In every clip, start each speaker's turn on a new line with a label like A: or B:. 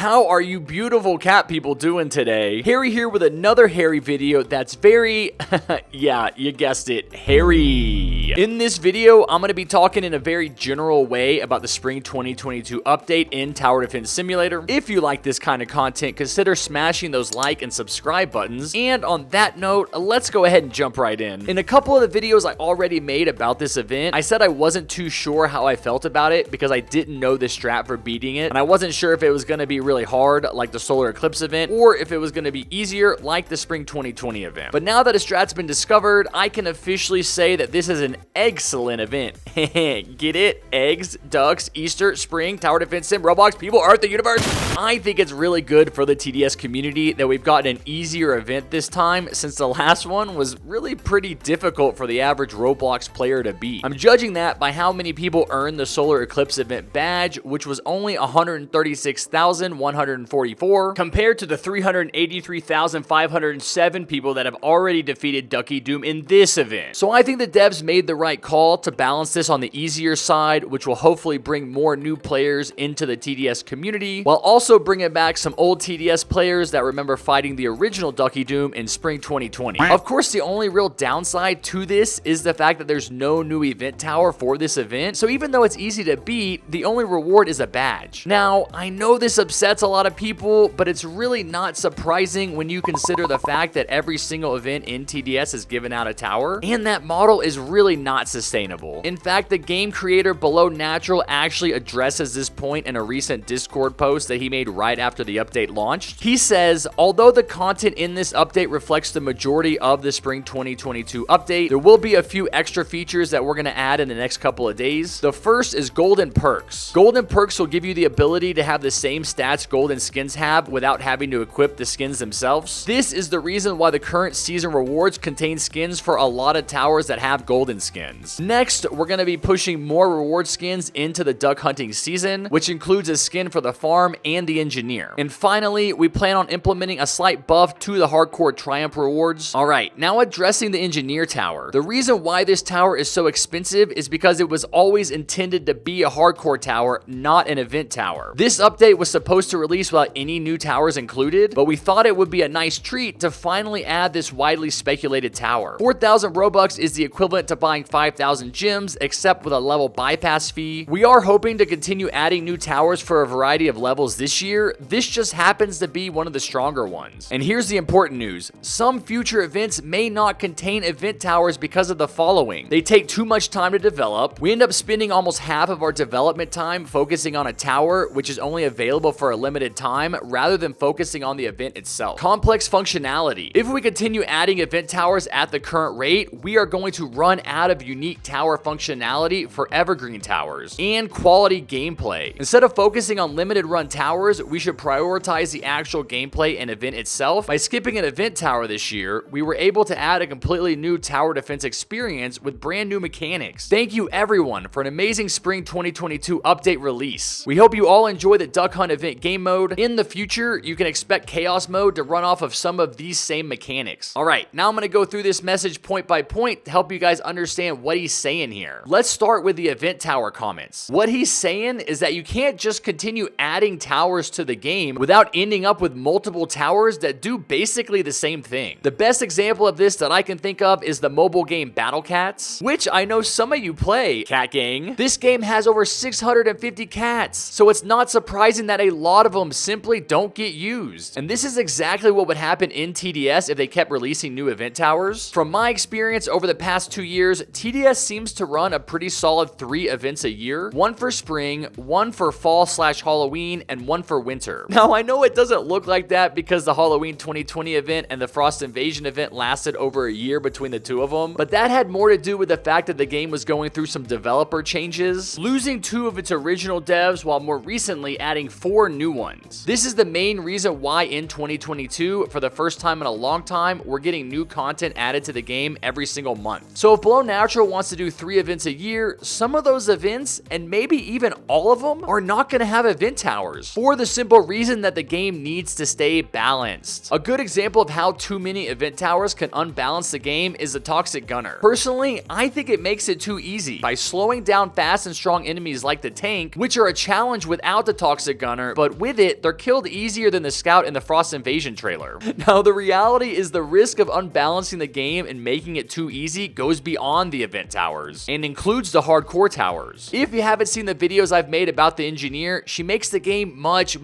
A: How are you beautiful cat people doing today? Harry here with another Harry video that's very, yeah, you guessed it, Harry. In this video, I'm going to be talking in a very general way about the Spring 2022 update in Tower Defense Simulator. If you like this kind of content, consider smashing those like and subscribe buttons. And on that note, let's go ahead and jump right in. In a couple of the videos I already made about this event, I said I wasn't too sure how I felt about it because I didn't know the strat for beating it, and I wasn't sure if it was going to be really hard like the solar eclipse event or if it was going to be easier like the spring 2020 event. But now that a strat's been discovered, I can officially say that this is an excellent event. Get it? Eggs, ducks, Easter, spring, tower defense sim, Roblox, people, Earth, the universe. I think it's really good for the TDS community that we've gotten an easier event this time, since the last one was really pretty difficult for the average Roblox player to beat. I'm judging that by how many people earned the solar eclipse event badge, which was only 136,144 compared to the 383,507 people that have already defeated Ducky Doom in this event. So I think the devs made the right call to balance this on the easier side, which will hopefully bring more new players into the TDS community, while also bringing back some old TDS players that remember fighting the original Ducky Doom in spring 2020. Of course, the only real downside to this is the fact that there's no new event tower for this event, so even though it's easy to beat, the only reward is a badge. Now, I know this upsets a lot of people, but it's really not surprising when you consider the fact that every single event in TDS is given out a tower, and that model is really not sustainable. In fact, the game creator Below Natural actually addresses this point in a recent Discord post that he made right after the update launched. He says, although the content in this update reflects the majority of the spring 2022 update, there will be a few extra features that we're going to add in the next couple of days. The first is golden perks. Golden perks will give you the ability to have the same stats golden skins have without having to equip the skins themselves. This is the reason why the current season rewards contain skins for a lot of towers that have golden skins. Next, we're going to be pushing more reward skins into the duck hunting season, which includes a skin for the farm and the engineer. And finally, we plan on implementing a slight buff to the hardcore triumph rewards. Alright, now addressing the engineer tower. The reason why this tower is so expensive is because it was always intended to be a hardcore tower, not an event tower. This update was supposed to release without any new towers included, but we thought it would be a nice treat to finally add this widely speculated tower. 4,000 Robux is the equivalent to buying 5,000 gems, except with a level bypass fee. We are hoping to continue adding new towers for a variety of levels this year. This just happens to be one of the stronger ones. And here's the important news. Some future events may not contain event towers because of the following. They take too much time to develop. We end up spending almost half of our development time focusing on a tower, which is only available for a limited time, rather than focusing on the event itself. Complex functionality. If we continue adding event towers at the current rate, we are going to run out of unique tower functionality for evergreen towers. And quality gameplay. Instead of focusing on limited run towers, we should prioritize the actual gameplay and event itself. By skipping an event tower this year, we were able to add a completely new tower defense experience with brand new mechanics. Thank you everyone for an amazing spring 2022 update release. We hope you all enjoy the duck hunt event game mode. In the future, you can expect chaos mode to run off of some of these same mechanics. Alright, now I'm going to go through this message point by point to help you guys understand what he's saying here. Let's start with the event tower comments. What he's saying is that you can't just continue adding towers to the game without ending up with multiple towers that do basically the same thing. The best example of this that I can think of is the mobile game Battle Cats, which I know some of you play, Cat Gang. This game has over 650 cats, so it's not surprising that a lot of them simply don't get used. And this is exactly what would happen in TDS if they kept releasing new event towers. From my experience over the past 2 years, TDS seems to run a pretty solid 3 events a year. One for spring, one for fall/Halloween, and one for winter. Now, I know it doesn't look like that because the Halloween 2020 event and the Frost Invasion event lasted over a year between the two of them, but that had more to do with the fact that the game was going through some developer changes, losing 2 of its original devs while more recently adding 4 new ones. This is the main reason why in 2022, for the first time in a long time, we're getting new content added to the game every single month. So if Below Natural wants to do 3 events a year, some of those events, and maybe even all of them, are not going to have event towers, for the simple reason that the game needs to stay balanced. A good example of how too many event towers can unbalance the game is the Toxic Gunner. Personally, I think it makes it too easy by slowing down fast and strong enemies like the tank, which are a challenge without the Toxic Gunner, but but with it, they're killed easier than the scout in the Frost Invasion trailer. Now, the reality is the risk of unbalancing the game and making it too easy goes beyond the event towers and includes the hardcore towers. If you haven't seen the videos I've made about the engineer, she makes the game much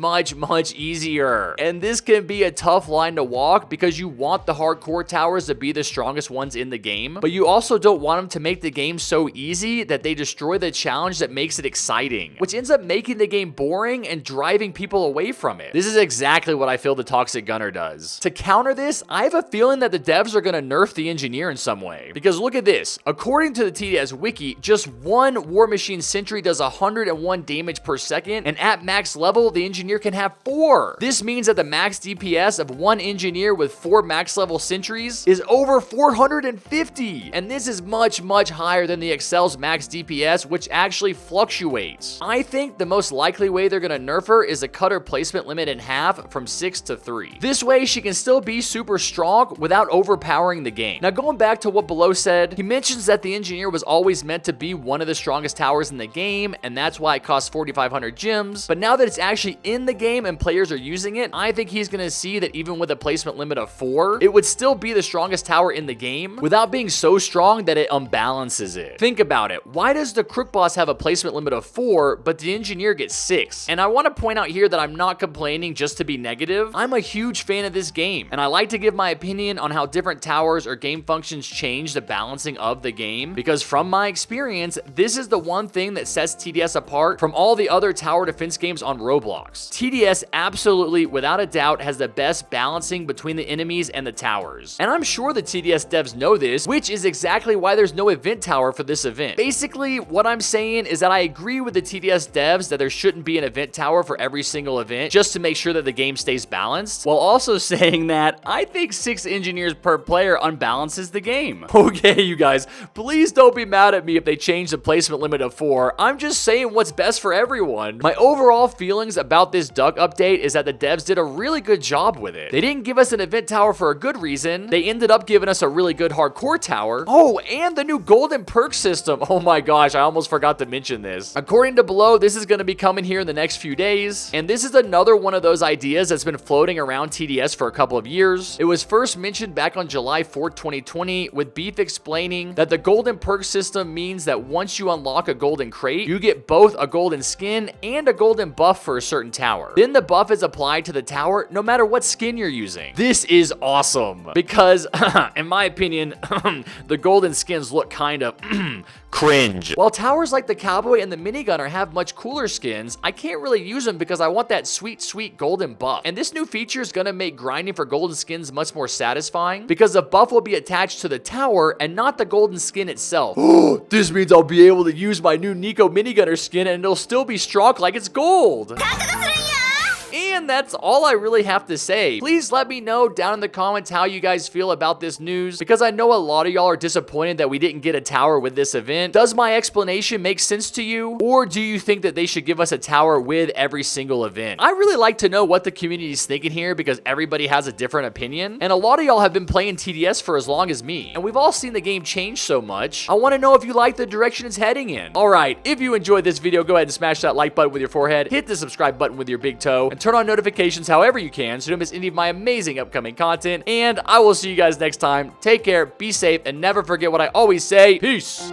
A: easier. And this can be a tough line to walk because you want the hardcore towers to be the strongest ones in the game, but you also don't want them to make the game so easy that they destroy the challenge that makes it exciting, which ends up making the game boring and driving people away from it. This is exactly what I feel the Toxic Gunner does. To counter this, I have a feeling that the devs are going to nerf the engineer in some way. Because look at this. According to the TDS wiki, just one War Machine Sentry does 101 damage per second, and at max level, the engineer can have 4. This means that the max DPS of one engineer with 4 max level sentries is over 450. And this is much higher than the Excel's max DPS, which actually fluctuates. I think the most likely way they're going to nerf her is to cut her placement limit in half from 6 to 3. This way, she can still be super strong without overpowering the game. Now, going back to what Below said, he mentions that the engineer was always meant to be one of the strongest towers in the game, and that's why it costs 4,500 gems. But now that it's actually in the game and players are using it, I think he's going to see that even with a placement limit of 4, it would still be the strongest tower in the game without being so strong that it unbalances it. Think about it. Why does the Crook Boss have a placement limit of 4, but the engineer gets 6? And I want to point out here that I'm not complaining just to be negative. I'm a huge fan of this game, and I like to give my opinion on how different towers or game functions change the balancing of the game, because from my experience, this is the one thing that sets TDS apart from all the other tower defense games on Roblox. TDS absolutely, without a doubt, has the best balancing between the enemies and the towers. And I'm sure the TDS devs know this, which is exactly why there's no event tower for this event. Basically, what I'm saying is that I agree with the TDS devs that there shouldn't be an event tower for every single event just to make sure that the game stays balanced, while also saying that I think 6 engineers per player unbalances the game. Okay, you guys, please don't be mad at me if they change the placement limit of 4. I'm just saying what's best for everyone. My overall feelings about this Duck update is that the devs did a really good job with it. They didn't give us an event tower for a good reason. They ended up giving us a really good hardcore tower. Oh, and the new golden perk system. Oh my gosh, I almost forgot to mention this. According to Below, this is going to be coming here in the next few days, and this is another one of those ideas that's been floating around TDS for a couple of years. It was first mentioned back on July 4th, 2020, with Beef explaining that the golden perk system means that once you unlock a golden crate, you get both a golden skin and a golden buff for a certain tower. Then the buff is applied to the tower no matter what skin you're using. This is awesome because, in my opinion, the golden skins look kind of cringe. While towers like the Cowboy and the Minigunner have much cooler skins, I can't really use them because I want that sweet golden buff. And this new feature is going to make grinding for golden skins much more satisfying because the buff will be attached to the tower and not the golden skin itself. This means I'll be able to use my new Nico Minigunner skin and it'll still be strong like it's gold. And that's all I really have to say. Please let me know down in the comments how you guys feel about this news, because I know a lot of y'all are disappointed that we didn't get a tower with this event. Does my explanation make sense to you? Or do you think that they should give us a tower with every single event? I really like to know what the community is thinking here because everybody has a different opinion. And a lot of y'all have been playing TDS for as long as me. And we've all seen the game change so much. I want to know if you like the direction it's heading in. Alright, if you enjoyed this video, go ahead and smash that like button with your forehead, hit the subscribe button with your big toe, and turn on notifications however you can so you don't miss any of my amazing upcoming content. And I will see you guys next time. Take care, be safe, and never forget what I always say. Peace!